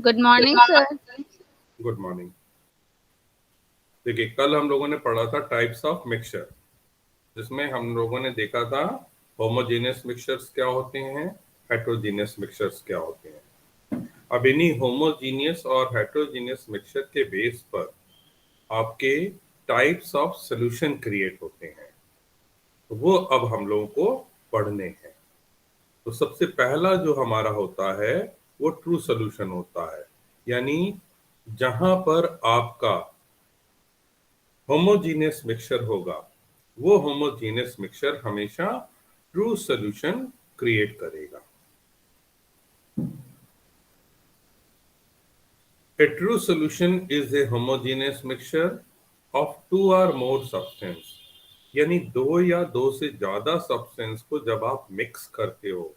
Good morning sir. Good morning. देखिए, कल हम लोगों ने पढ़ा था टाइप्स ऑफ मिक्सचर, जिसमें हम लोगों ने देखा था होमोजेनियस मिक्सचर्स क्या होते हैं, हेट्रोजीनियस मिक्सचर्स क्या होते हैं। अब इन्हीं होमोजीनियस और हेट्रोजीनियस मिक्सचर के बेस पर आपके टाइप्स ऑफ सॉल्यूशन क्रिएट होते हैं, तो वो अब हम लोगों को पढ़ने हैं। तो सबसे पहला जो हमारा होता है वो ट्रू सॉल्यूशन होता है, यानी जहां पर आपका होमोजीनियस मिक्सचर होगा, वो होमोजीनियस मिक्सचर हमेशा ट्रू सॉल्यूशन क्रिएट करेगा। A true solution is a homogeneous mixture of two or more substance, यानी दो या दो से ज्यादा सब्सटेंस को जब आप मिक्स करते हो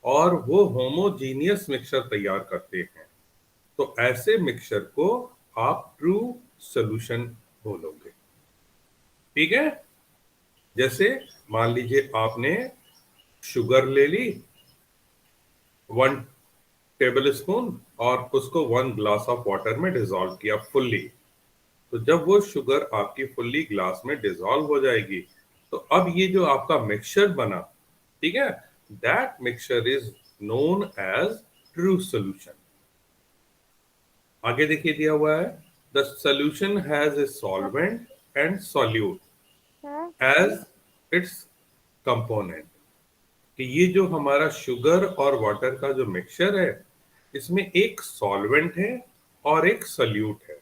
और वो होमोजीनियस मिक्सचर तैयार करते हैं, तो ऐसे मिक्सचर को आप ट्रू सॉल्यूशन बोलोगे। ठीक है। जैसे मान लीजिए आपने शुगर ले ली 1 टेबल स्पून और उसको 1 ग्लास ऑफ वाटर में डिसॉल्व किया फुल्ली। तो जब वो शुगर आपकी फुल्ली ग्लास में डिसॉल्व हो जाएगी, तो अब ये जो आपका मिक्सचर बना, ठीक है, that mixture is known as true solution. आगे देखिए दिया हुआ है, the solution has a solvent and solute as its component. कि ये जो हमारा शुगर और वाटर का जो मिक्सचर है, इसमें एक सॉल्वेंट है और एक सॉल्यूट है।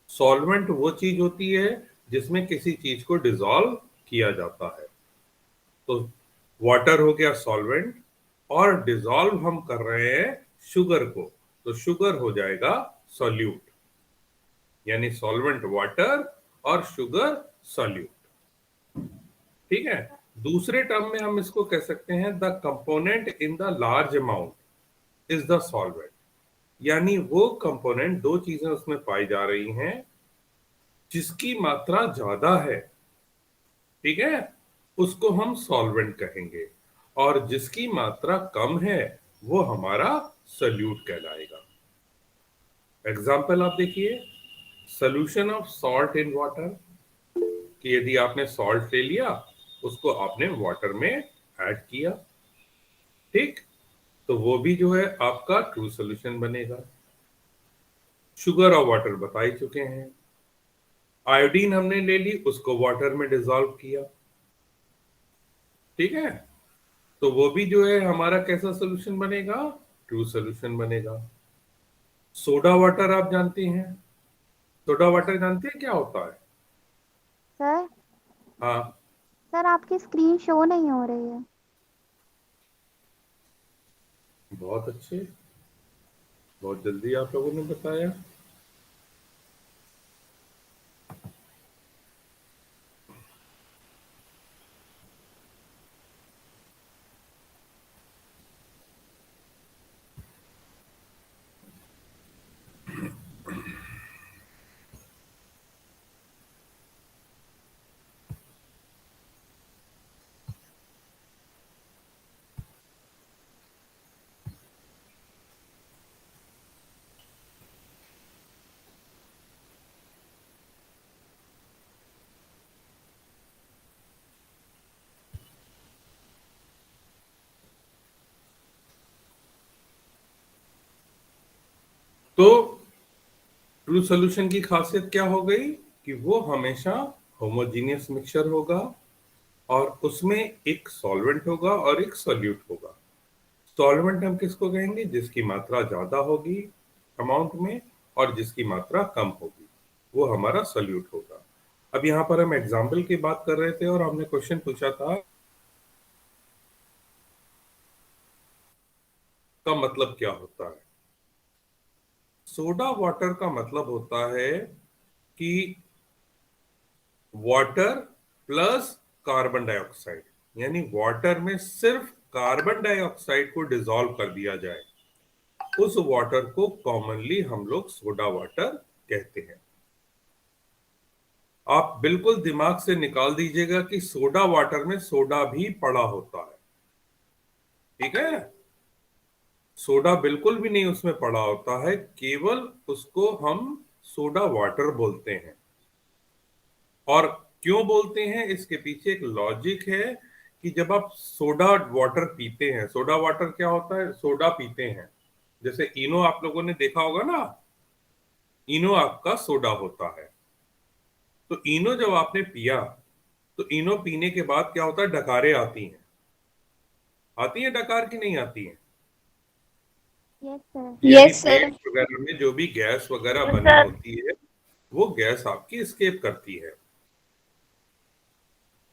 सॉल्वेंट वो चीज होती है जिसमें किसी चीज को डिसॉल्व किया जाता है। तो वाटर हो गया सॉल्वेंट, और डिसॉल्व हम कर रहे हैं शुगर को, तो शुगर हो जाएगा सॉल्यूट। यानी सॉल्वेंट वाटर और शुगर सॉल्यूट। ठीक है। दूसरे टर्म में हम इसको कह सकते हैं the component in the large amount is the solvent. यानी वो कंपोनेंट, दो चीजें उसमें पाई जा रही हैं जिसकी मात्रा ज्यादा है, ठीक है, उसको हम सॉल्वेंट कहेंगे, और जिसकी मात्रा कम है वो हमारा सॉल्यूट कहलाएगा। एग्जाम्पल आप देखिए, solution of salt in water, कि यदि आपने सॉल्ट ले लिया, उसको आपने वाटर में ऐड किया, ठीक, तो वो भी जो है आपका ट्रू सॉल्यूशन बनेगा। शुगर और वाटर बता ही चुके हैं। आयोडीन हमने ले ली, उसको वाटर में डिसॉल्व किया, ठीक है, तो वो भी जो है हमारा कैसा सॉल्यूशन बनेगा, ट्रू सॉल्यूशन बनेगा। सोडा वाटर आप जानते हैं, सोडा वाटर जानते हैं क्या होता है? सर हाँ, सर आपकी स्क्रीन शो नहीं हो रही है। बहुत अच्छे, बहुत जल्दी आप लोगों ने बताया। तो ट्रू सॉल्यूशन की खासियत क्या हो गई कि वो हमेशा होमोजीनियस मिक्सचर होगा, और उसमें एक सॉल्वेंट होगा और एक सॉल्यूट होगा। सॉल्वेंट हम किसको कहेंगे, जिसकी मात्रा ज्यादा होगी अमाउंट में, और जिसकी मात्रा कम होगी वो हमारा सॉल्यूट होगा। अब यहाँ पर हम एग्जाम्पल की बात कर रहे थे और हमने क्वेश्चन पूछा था का मतलब क्या होता है। सोडा वाटर का मतलब होता है कि वाटर प्लस कार्बन डाइऑक्साइड, यानी वाटर में सिर्फ कार्बन डाइऑक्साइड को डिसॉल्व कर दिया जाए, उस वाटर को कॉमनली हम लोग सोडा वाटर कहते हैं। आप बिल्कुल दिमाग से निकाल दीजिएगा कि सोडा वाटर में सोडा भी पड़ा होता है, ठीक है। सोडा बिल्कुल भी नहीं उसमें पड़ा होता है, केवल उसको हम सोडा वाटर बोलते हैं। और क्यों बोलते हैं, इसके पीछे एक लॉजिक है कि जब आप सोडा वाटर पीते हैं, सोडा वाटर क्या होता है, सोडा पीते हैं, जैसे इनो आप लोगों ने देखा होगा ना, इनो आपका सोडा होता है। तो इनो जब आपने पिया, तो इनो पीने के बाद क्या होता है, डकारें आती हैं। आती है डकार की नहीं आती है? Yes sir. यानी यस सर। पेट वगैरह में जो भी गैस वगैरह यस बनी सर। होती है, वो गैस आपकी एस्केप करती है।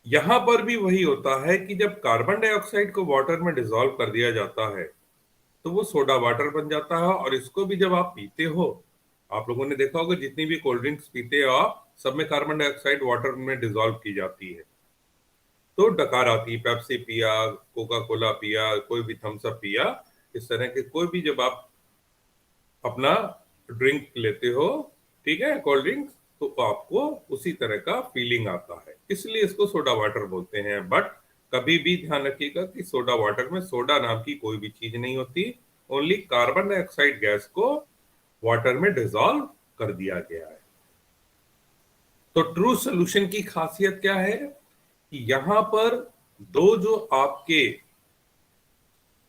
यहां पर भी वही होता है कि जब कार्बन डाइऑक्साइड को वाटर में डिसॉल्व कर दिया जाता है, तो वो सोडा वाटर बन जाता है। और इसको भी जब आप पीते हो, आप लोगों ने देखा होगा जितनी भी कोल्ड ड्रिंक्स पीते हो आप, सब में कार्बन डाइऑक्साइड वाटर में डिसॉल्व की जाती है, तो डकार आती है। पेप्सी पिया, कोका कोला पिया, कोई भी थम्स अप पिया, इस तरह के कोई भी जब आप अपना ड्रिंक लेते हो, ठीक है, कोल्ड ड्रिंक, तो आपको उसी तरह का फीलिंग आता है, इसलिए इसको सोडा वाटर बोलते हैं। बट कभी भी ध्यान रखिएगा कि सोडा वाटर में सोडा नाम की कोई भी चीज नहीं होती, ओनली कार्बन डाइऑक्साइड गैस को वाटर में डिसॉल्व कर दिया गया है। तो ट्रू सोल्यूशन की खासियत क्या है कि यहां पर दो जो आपके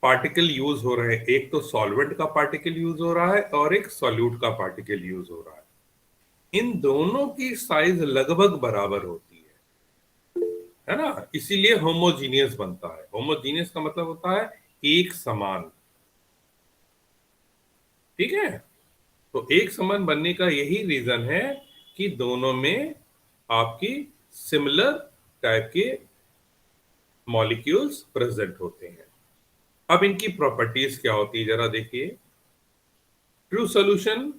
पार्टिकल यूज हो रहे हैं, एक तो सॉल्वेंट का पार्टिकल यूज हो रहा है और एक सॉल्यूट का पार्टिकल यूज हो रहा है। इन दोनों की साइज लगभग बराबर होती है ना, इसीलिए होमोजीनियस बनता है। होमोजीनियस का मतलब होता है एक समान, ठीक है। तो एक समान बनने का यही रीजन है कि दोनों में आपकी सिमिलर टाइप के मॉलिक्यूल्स प्रेजेंट होते हैं। अब इनकी प्रॉपर्टीज क्या होती है जरा देखिए। True solution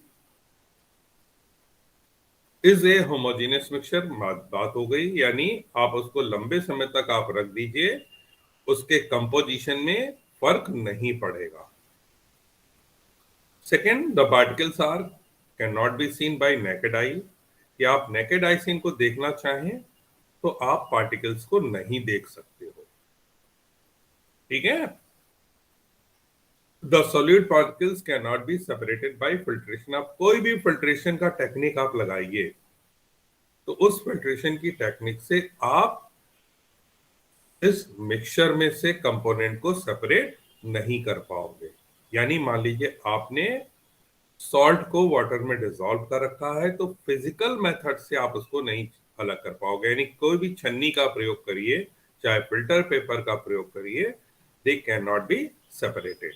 is a homogeneous mixture, बात हो गई, यानी आप उसको लंबे समय तक आप रख दीजिए, उसके कंपोजिशन में फर्क नहीं पड़ेगा। Second, the particles are can not be seen by naked eye, कि आप नेकेड आई से इनको देखना चाहें तो आप पार्टिकल्स को नहीं देख सकते हो, ठीक है। The solid particles can not be separated by filtration, आप कोई भी फिल्ट्रेशन का टेक्निक आप लगाइए, तो उस फिल्ट्रेशन की टेक्निक से आप इस मिक्सचर में से कंपोनेंट को सेपरेट नहीं कर पाओगे। यानी मान लीजिए आपने सॉल्ट को वाटर में डिसॉल्व कर रखा है, तो फिजिकल मेथड से आप उसको नहीं अलग कर पाओगे। यानी कोई भी छन्नी का प्रयोग करिए, चाहे फिल्टर पेपर का प्रयोग करिए, they can not be separated.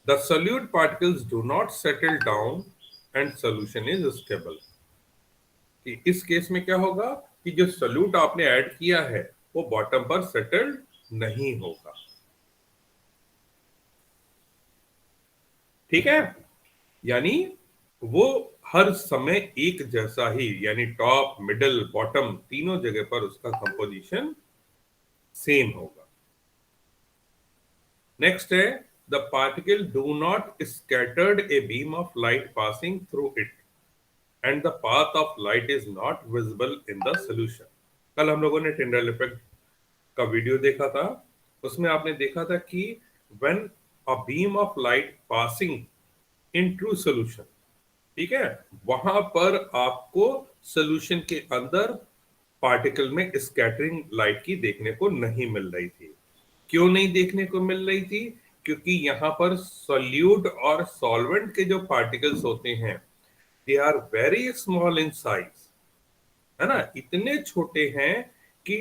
The solute particles do not settle down and solution is stable, कि इस केस में क्या होगा कि जो सल्यूट आपने ऐड किया है वो बॉटम पर सेटल्ड नहीं होगा, ठीक है। यानी वो हर समय एक जैसा ही, यानी टॉप मिडल बॉटम तीनों जगह पर उसका कंपोजिशन सेम होगा। नेक्स्ट है, the particle do not scattered a beam of light passing through it and the path of light is not visible in the solution. कल हम लोगों ने टिंडल इफेक्ट का वीडियो देखा था, उसमें आपने देखा था कि when a beam of light passing in true solution, ठीक है, वहां पर आपको सोल्यूशन के अंदर पार्टिकल में स्कैटरिंग लाइट की देखने को नहीं मिल रही थी। क्यों नहीं देखने को मिल रही थी? क्योंकि यहाँ पर सॉल्यूट और सॉल्वेंट के जो पार्टिकल्स होते हैं, they are very small in size, है ना, इतने छोटे हैं कि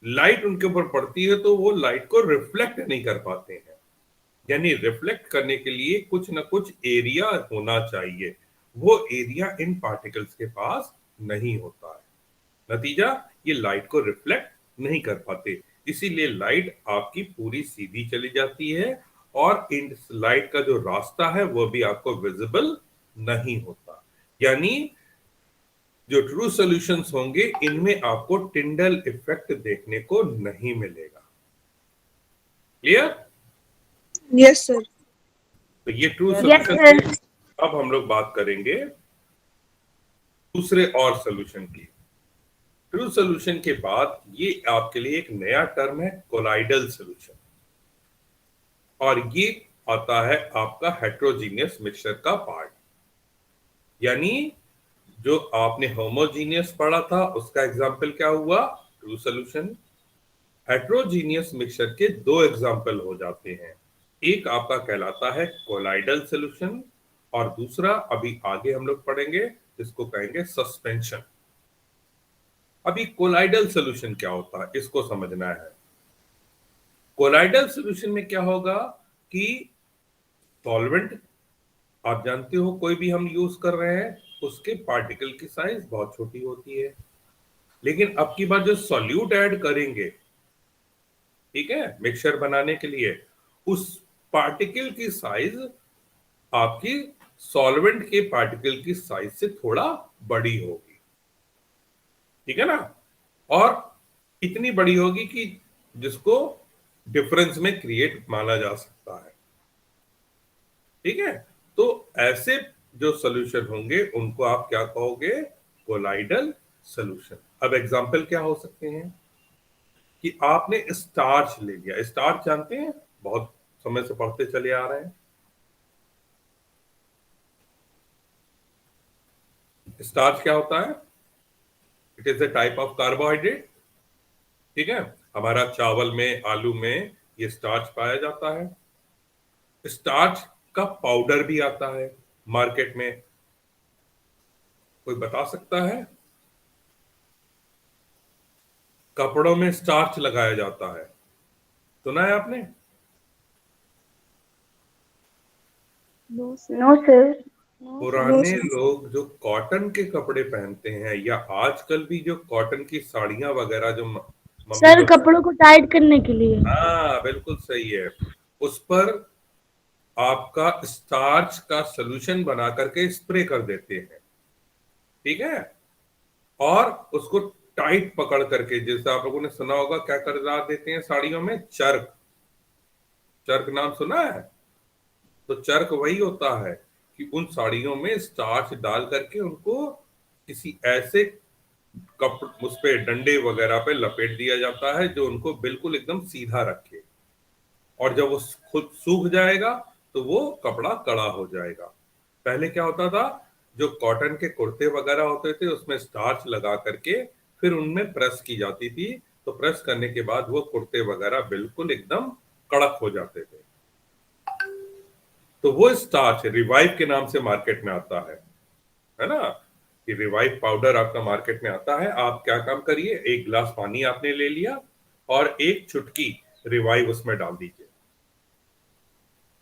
लाइट उनके ऊपर पड़ती है तो वो लाइट को रिफ्लेक्ट नहीं कर पाते हैं। यानी रिफ्लेक्ट करने के लिए कुछ ना कुछ एरिया होना चाहिए, वो एरिया इन पार्टिकल्स के पास नहीं होता है। नतीजा, ये लाइट को रिफ्लेक्ट नहीं कर पाते, इसीलिए लाइट आपकी पूरी सीधी चली जाती है और इन लाइट का जो रास्ता है वो भी आपको विजिबल नहीं होता। यानी जो ट्रू सॉल्यूशंस होंगे इनमें आपको टिंडल इफेक्ट देखने को नहीं मिलेगा। क्लियर? Yes sir. तो ये ट्रू यस सॉल्यूशन सर। थे। अब हम लोग बात करेंगे दूसरे और सॉल्यूशन की। ट्रू सॉल्यूशन के बाद ये आपके लिए एक नया टर्म है, कोलाइडल सॉल्यूशन। और ये आता है आपका हेट्रोजीनियस मिक्सचर का पार्ट। यानी जो आपने होमोजीनियस पढ़ा था उसका एग्जाम्पल क्या हुआ, ट्रू सोल्यूशन। हेट्रोजीनियस मिक्सचर के दो एग्जाम्पल हो जाते हैं, एक आपका कहलाता है कोलाइडल सोल्यूशन और दूसरा अभी आगे हम लोग पढ़ेंगे इसको कहेंगे सस्पेंशन। अभी कोलाइडल सोल्यूशन क्या होता है इसको समझना है। कोलाइडल सोल्यूशन में क्या होगा कि सॉल्वेंट आप जानते हो कोई भी हम यूज कर रहे हैं उसके पार्टिकल की साइज बहुत छोटी होती है, लेकिन अब की बार जो सॉल्यूट ऐड करेंगे, ठीक है, मिक्सचर बनाने के लिए, उस पार्टिकल की साइज आपकी सॉल्वेंट के पार्टिकल की साइज से थोड़ा बड़ी होगी, ठीक है ना, और इतनी बड़ी होगी कि जिसको डिफरेंस में क्रिएट माना जा सकता है, ठीक है। तो ऐसे जो सॉल्यूशन होंगे उनको आप क्या कहोगे, कोलाइडल सॉल्यूशन। अब एग्जांपल क्या हो सकते हैं कि आपने स्टार्च ले लिया, स्टार्च जानते हैं, बहुत समय से पढ़ते चले आ रहे हैं। स्टार्च क्या होता है, it is a type of carbohydrate, ठीक है। हमारा चावल में, आलू में ये स्टार्च पाया जाता है। स्टार्च का पाउडर भी आता है मार्केट में, कोई बता सकता है? कपड़ों में स्टार्च लगाया जाता है, सुना है आपने? No sir. No sir. पुराने लोग जो कॉटन के कपड़े पहनते हैं या आजकल भी जो कॉटन की साड़ियां वगैरह जो मम्मी सर लोग, कपड़ों को टाइट करने के लिए। हाँ बिल्कुल सही है, उस पर आपका स्टार्च का सोल्यूशन बना करके स्प्रे कर देते हैं, ठीक है, और उसको टाइट पकड़ करके, जैसे आप लोगों ने सुना होगा क्या कर देते हैं साड़ियों में, चर्क। चर्क नाम सुना है? तो चर्क वही होता है कि उन साड़ियों में स्टार्च डाल करके उनको किसी ऐसे कप उस पे डंडे वगैरह पे लपेट दिया जाता है जो उनको बिल्कुल एकदम सीधा रखे, और जब वो खुद सूख जाएगा तो वो कपड़ा कड़ा हो जाएगा। पहले क्या होता था, जो कॉटन के कुर्ते वगैरह होते थे उसमें स्टार्च लगा करके फिर उनमें प्रेस की जाती थी, तो प्रेस करने के बाद वो कुर्ते वगैरह बिल्कुल एकदम कड़क हो जाते थे। तो वो स्टार्च रिवाइव के नाम से मार्केट में आता है ना, कि रिवाइव पाउडर आपका मार्केट में आता है। आप क्या काम करिए, एक गिलास पानी आपने ले लिया और एक चुटकी रिवाइव उसमें डाल दीजिए,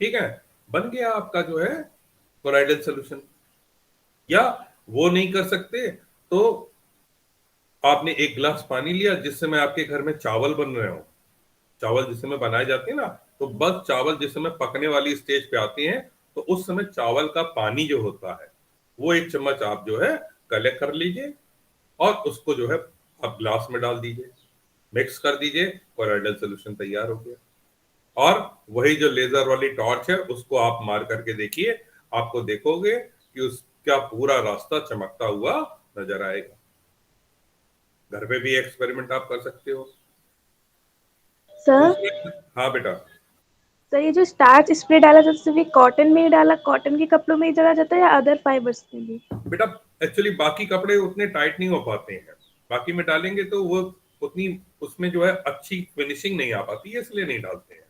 ठीक है, बन गया आपका जो है कोलाइडल सोल्यूशन। या वो नहीं कर सकते तो आपने एक गिलास पानी लिया, जिस समय आपके घर में चावल बन रहे हो, चावल जिस समय बनाए जाते हैं ना, तो बस चावल जिस समय पकने वाली स्टेज पे आते हैं तो उस समय चावल का पानी जो होता है वो एक चम्मच आप जो है कलेक्ट कर लीजिए और उसको जो है आप ग्लास में डाल दीजिए, मिक्स कर दीजिए, कोलाइडल सोल्यूशन तैयार हो गया। और वही जो लेजर वाली टॉर्च है उसको आप मार करके देखिए, आपको देखोगे कि उसका पूरा रास्ता चमकता हुआ नजर आएगा। घर पे भी एक्सपेरिमेंट आप कर सकते हो। सर हाँ बेटा। सर ये जो स्टार्च स्प्रे डाला जाता है सिर्फ ये कॉटन में ही डाला, कॉटन के कपड़ों में ही डाला जाता है या अदर फाइबर्स में भी? बेटा एक्चुअली बाकी कपड़े उतने टाइट नहीं हो पाते हैं, बाकी में डालेंगे तो वो उतनी उसमें जो है अच्छी फिनिशिंग नहीं आ पाती है, इसलिए नहीं डालते हैं।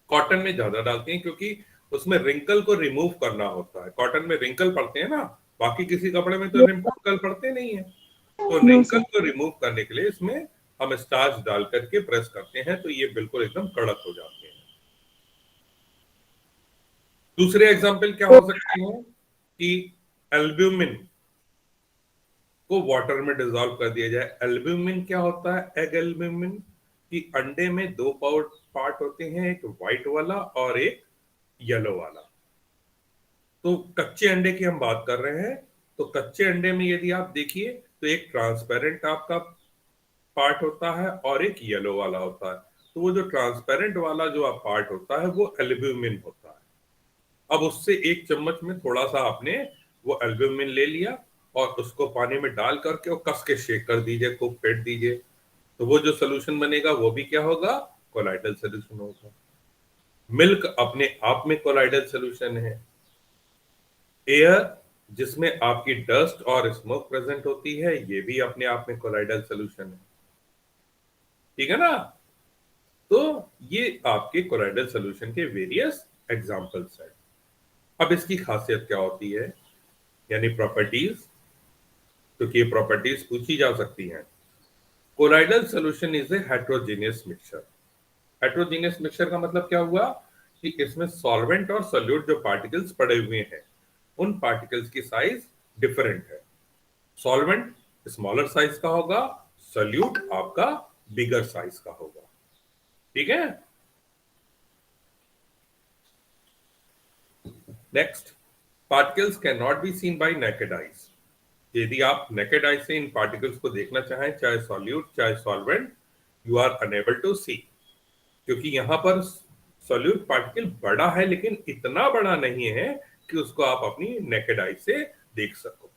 कॉटन में ज्यादा डालते हैं क्योंकि उसमें रिंकल को रिमूव करना होता है। कॉटन में रिंकल पड़ते हैं ना, बाकी किसी कपड़े में तो रिंकल पड़ते नहीं है, तो नो रिंकल सर। को रिमूव करने के लिए इसमें हम स्टार्च डाल करके प्रेस करते हैं तो ये बिल्कुल एकदम कड़क हो जाते हैं। दूसरे एग्जाम्पल क्या हो सकते हैं कि एल्ब्यूमिन को वाटर में डिसॉल्व कर दिया जाए। एल्ब्यूमिन क्या होता है, एग एल्ब्यूमिन, कि अंडे में दो पार्ट होते हैं, एक व्हाइट वाला और एक येलो वाला। तो कच्चे अंडे की हम बात कर रहे हैं, तो कच्चे अंडे में यदि आप देखिए तो एक ट्रांसपेरेंट आपका पार्ट होता है और एक येलो वाला होता है। तो वो जो ट्रांसपेरेंट वाला जो पार्ट होता है वो एल्ब्यूमिन होता है। अब उससे एक चम्मच में थोड़ा सा आपने वो एल्ब्यूमिन ले लिया और उसको पानी में डाल करके और कस के शेक कर दीजिए, खूब फेंट दीजिए, तो वो जो सोल्यूशन बनेगा वो भी क्या होगा, कोलाइडल सोल्यूशन होगा। मिल्क अपने आप में कोलाइडल सोल्यूशन है। एयर, जिसमें आपकी डस्ट और स्मोक प्रेजेंट होती है, ये भी अपने आप में कोलाइडल सोल्यूशन है। ठीक है ना? तो ये आपके कोलाइडल सोल्यूशन के वेरियस एग्जांपल्स हैं। अब इसकी खासियत क्या होती है, यानी प्रॉपर्टीज, क्योंकि ये प्रॉपर्टीज पूछी जा सकती हैं। Colloidal solution is a heterogeneous mixture. Heterogeneous mixture का मतलब क्या हुआ कि इसमें सॉल्वेंट और सोल्यूट जो पार्टिकल्स पड़े हुए हैं, उन पार्टिकल्स की साइज डिफरेंट है। सॉल्वेंट स्मॉलर साइज का होगा, सोल्यूट आपका बिगर साइज का होगा। ठीक है? Next, particles can not be seen by naked eyes. यदि आप नेकेड आई से इन पार्टिकल्स को देखना चाहें, चाहे सॉल्यूट चाहे solvent, you are unable to see, क्योंकि यहां पर सॉल्यूट पार्टिकल बड़ा है, लेकिन इतना बड़ा नहीं है कि उसको आप अपनी नेकेड आई से देख सको।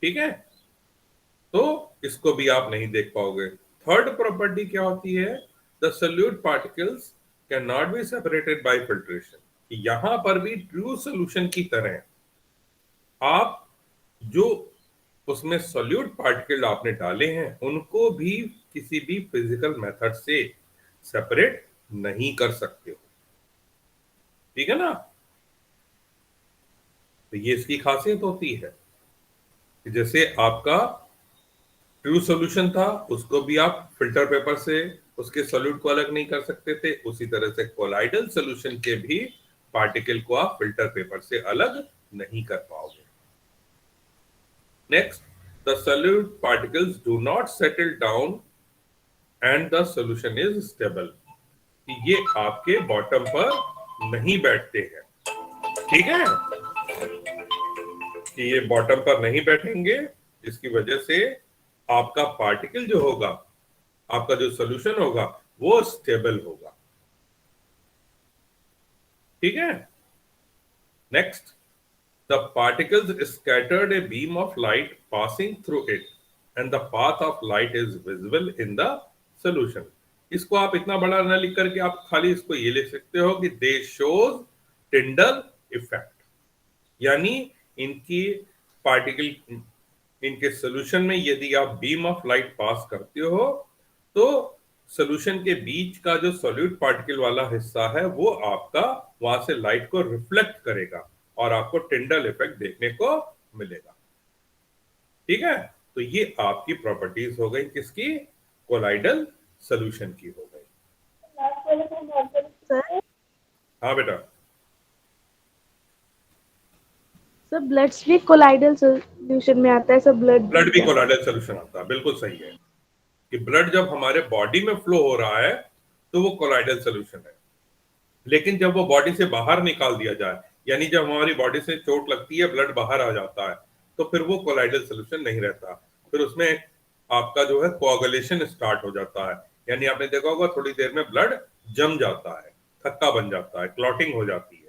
ठीक है? तो इसको भी आप नहीं देख पाओगे। थर्ड प्रॉपर्टी क्या होती है, the solute particles can not be separated by filtration. यहां पर भी ट्रू सोल्यूशन की तरह आप जो उसमें सोल्यूट पार्टिकल आपने डाले हैं, उनको भी किसी भी फिजिकल मेथड से सेपरेट नहीं कर सकते हो। ठीक है ना? तो ये इसकी खासियत होती है कि जैसे आपका ट्रू सॉल्यूशन था, उसको भी आप फिल्टर पेपर से उसके सॉल्यूट को अलग नहीं कर सकते थे, उसी तरह से कोलाइडल सॉल्यूशन के भी पार्टिकल को आप फिल्टर पेपर से अलग नहीं कर पाओगे। Next, the solute particles do not settle down and the solution is stable. ये आपके बॉटम पर नहीं बैठते हैं। ठीक है? कि ये बॉटम पर नहीं बैठेंगे, इसकी वजह से आपका पार्टिकल जो होगा, आपका जो सॉल्यूशन होगा, वो स्टेबल होगा। ठीक है? Next, the particles scattered a beam of light passing through it and the path of light is visible in the solution. इसको आप इतना बड़ा न लिख करके आप खाली इसको ये लिख सकते हो कि दे शोज टिंडल इफेक्ट, यानी इनकी पार्टिकल, इनके सोल्यूशन में यदि आप बीम ऑफ लाइट पास करते हो, तो सोल्यूशन के बीच का जो सॉल्यूट पार्टिकल वाला हिस्सा है, वो आपका वहां से लाइट को रिफ्लेक्ट करेगा और आपको टिंडल इफेक्ट देखने को मिलेगा। ठीक है? तो ये आपकी प्रॉपर्टीज हो गई, किसकी? कोलाइडल सोल्यूशन की हो गई। सर हाँ बेटा। सर ब्लड भी कोलाइडल सोल्यूशन में आता है सर। ब्लड भी कोलाइडल सोल्यूशन आता है, बिल्कुल सही है कि ब्लड जब हमारे बॉडी में फ्लो हो रहा है तो वो कोलाइडल सोल्यूशन है, लेकिन जब वो बॉडी से बाहर निकाल दिया जाए, यानी जब हमारी बॉडी से चोट लगती है, ब्लड बाहर आ जाता है, तो फिर वो कोलाइडल सोल्यूशन नहीं रहता। फिर उसमें आपका जो है कोआगुलेशन स्टार्ट हो जाता है, यानी आपने देखा होगा थोड़ी देर में ब्लड जम जाता है, थक्का बन जाता है, क्लॉटिंग हो जाती है।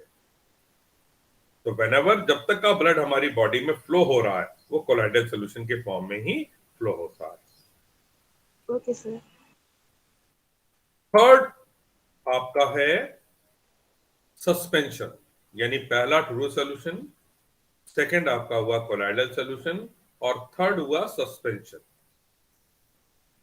तो व्हेनेवर, जब तक का ब्लड हमारी बॉडी में फ्लो हो रहा है, वो कोलाइडल सोल्यूशन के फॉर्म में ही फ्लो होता है। Okay sir. थर्ड आपका है सस्पेंशन, यानी पहला ट्रू सॉल्यूशन, सेकंड आपका हुआ कोलाइडल सॉल्यूशन, और थर्ड हुआ सस्पेंशन।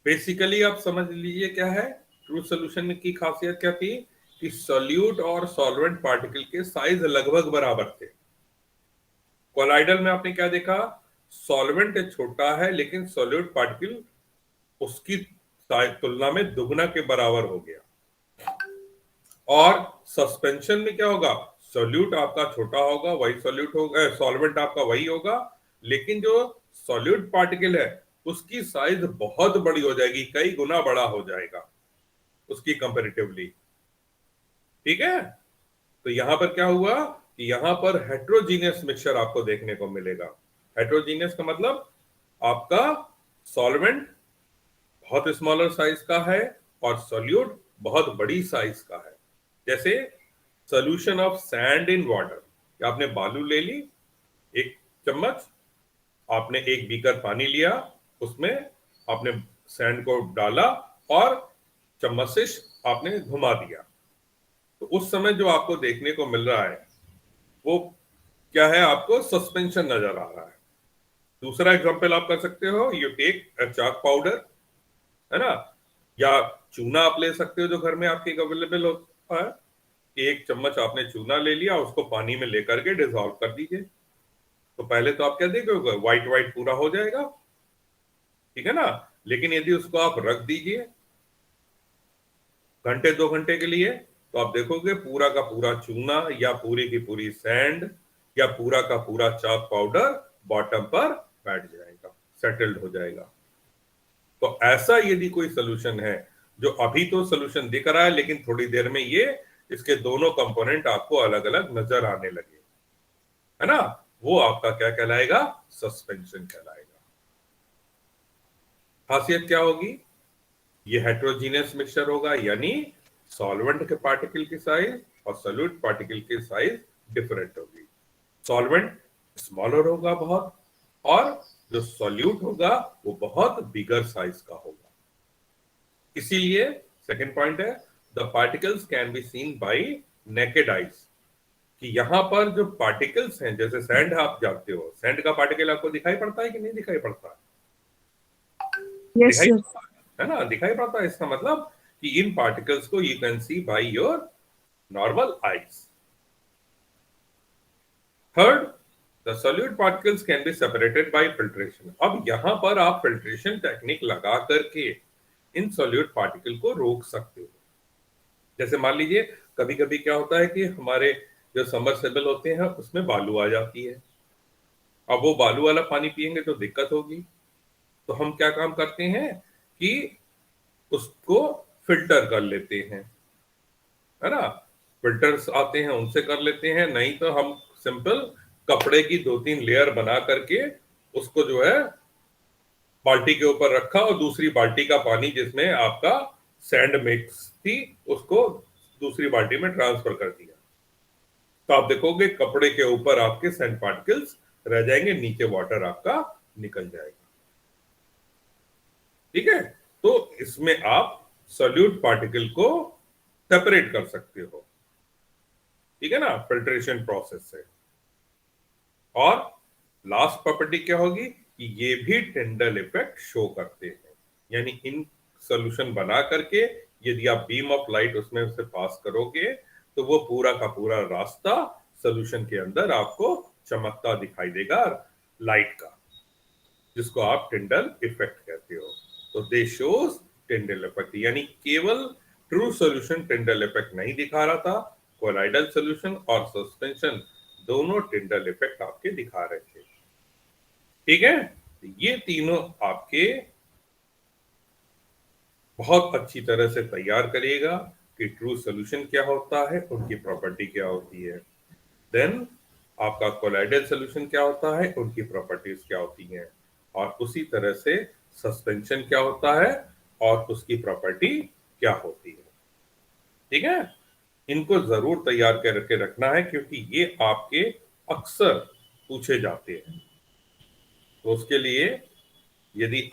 बेसिकली आप समझ लीजिए क्या है ट्रू सॉल्यूशन की खासियत क्या थी, कि सॉल्यूट और सॉल्वेंट पार्टिकल के साइज लगभग बराबर थे। कोलाइडल में आपने क्या देखा, सॉल्वेंट छोटा है लेकिन सॉल्यूट पार्टिकल उसकी तुलना में दुगना के बराबर हो गया। और सस्पेंशन में क्या होगा, सॉल्यूट आपका छोटा होगा, वही सॉल्यूट होगा, सॉल्वेंट आपका वही होगा, लेकिन जो सॉल्यूट पार्टिकल है उसकी साइज बहुत बड़ी हो जाएगी, कई गुना बड़ा हो जाएगा उसकी कंपैरेटिवली। ठीक है? तो यहां पर क्या हुआ कि यहां पर हेट्रोजीनियस मिक्सचर आपको देखने को मिलेगा। हेट्रोजीनियस का मतलब आपका सॉल्वेंट बहुत स्मॉलर साइज का है और सॉल्यूट बहुत बड़ी साइज का है। जैसे solution of sand in water, आपने बालू ले ली, एक चम्मच, आपने एक बीकर पानी लिया, उसमें आपने सैंड को डाला और चम्मच से आपने घुमा दिया, तो उस समय जो आपको देखने को मिल रहा है वो क्या है, आपको सस्पेंशन नजर आ रहा है। दूसरा एग्जांपल आप कर सकते हो, यू टेक चाक पाउडर, है ना, या चूना आप ले सकते हो जो घर में आपके अवेलेबल होता है, कि एक चम्मच आपने चूना ले लिया, उसको पानी में लेकर के डिसॉल्व कर दीजिए। तो पहले तो आप क्या देखोगे, व्हाइट व्हाइट पूरा हो जाएगा, ठीक है ना। लेकिन यदि उसको आप रख दीजिए घंटे 2 घंटे के लिए, तो आप देखोगे पूरा का पूरा चूना या पूरी की पूरी सैंड या पूरा का पूरा चाक पाउडर बॉटम पर बैठ जाएगा, सेटल्ड हो जाएगा। तो ऐसा यदि कोई सोल्यूशन है, जो अभी तो सोल्यूशन दिख रहा है लेकिन थोड़ी देर में ये इसके दोनों कंपोनेंट आपको अलग अलग नजर आने लगे, है ना, वो आपका क्या कहलाएगा, सस्पेंशन कहलाएगा। खासियत क्या होगी, ये हेट्रोजीनियस मिक्सचर होगा, यानी सॉल्वेंट के पार्टिकल की साइज और सोल्यूट पार्टिकल की साइज डिफरेंट होगी। सॉल्वेंट स्मॉलर होगा बहुत, और जो सॉल्यूट होगा वो बहुत बिगर साइज का होगा। इसीलिए सेकंड पॉइंट है, the particles can be seen by naked eyes, कि यहां पर जो पार्टिकल्स हैं, जैसे सैंड आप जानते हो, सैंड का पार्टिकल आपको दिखाई पड़ता है कि नहीं दिखाई पड़ता है? Yes, दिखाई sir. पड़ता है ना, दिखाई पड़ता है। इसका मतलब कि इन पार्टिकल्स को you can see by your normal eyes. Third, the solute particles can be separated by filtration. अब यहां पर आप फिल्ट्रेशन टेक्निक लगा करके इन सॉल्यूट पार्टिकल को रोक सकते हो। जैसे मान लीजिए कभी कभी क्या होता है कि हमारे जो सबमर्सिबल होते हैं उसमें बालू आ जाती है, अब वो बालू वाला पानी पिएंगे तो दिक्कत होगी। तो हम क्या काम करते हैं कि उसको फिल्टर कर लेते हैं, है ना, फिल्टर्स आते हैं उनसे कर लेते हैं, नहीं तो हम सिंपल कपड़े की 2-3 लेयर बना करके उसको जो है बाल्टी के ऊपर रखा और दूसरी बाल्टी का पानी जिसमें आपका सैंड मिक्स थी उसको दूसरी बाल्टी में ट्रांसफर कर दिया। तो आप देखोगे कपड़े के ऊपर आपके सैंड पार्टिकल्स रह जाएंगे, नीचे वाटर आपका निकल जाएगा, ठीक है। तो इसमें आप सॉल्यूट पार्टिकल को सेपरेट कर सकते हो, ठीक है ना, फिल्ट्रेशन प्रोसेस से। और लास्ट प्रॉपर्टी क्या होगी कि ये भी टिंडल इफेक्ट शो करते हैं, यानी इन सॉल्यूशन बना करके यदि आप बीम ऑफ लाइट उसमें से पास करोगे तो वो पूरा का पूरा रास्ता सॉल्यूशन के अंदर आपको चमकता दिखाई देगा लाइट का, जिसको आप टिंडल इफेक्ट कहते हो। तो दे शोज टिंडल इफेक्ट, यानी केवल ट्रू सॉल्यूशन टिंडल इफेक्ट नहीं दिखा रहा था, कोलाइडल सॉल्यूशन और सस्पेंशन दोनों टिंडल इफेक्ट आपके दिखा रहे थे, ठीक है। तो ये तीनों आपके बहुत अच्छी तरह से तैयार करिएगा कि ट्रू सॉल्यूशन क्या होता है, उनकी प्रॉपर्टी क्या होती है, देन आपका कोलाइडल सॉल्यूशन क्या होता है, उनकी प्रॉपर्टीज क्या होती हैं, और उसी तरह से सस्पेंशन क्या होता है और उसकी प्रॉपर्टी क्या होती है, ठीक है। इनको जरूर तैयार करके रखना है क्योंकि ये आपके अक्सर पूछे जाते हैं। तो उसके लिए यदि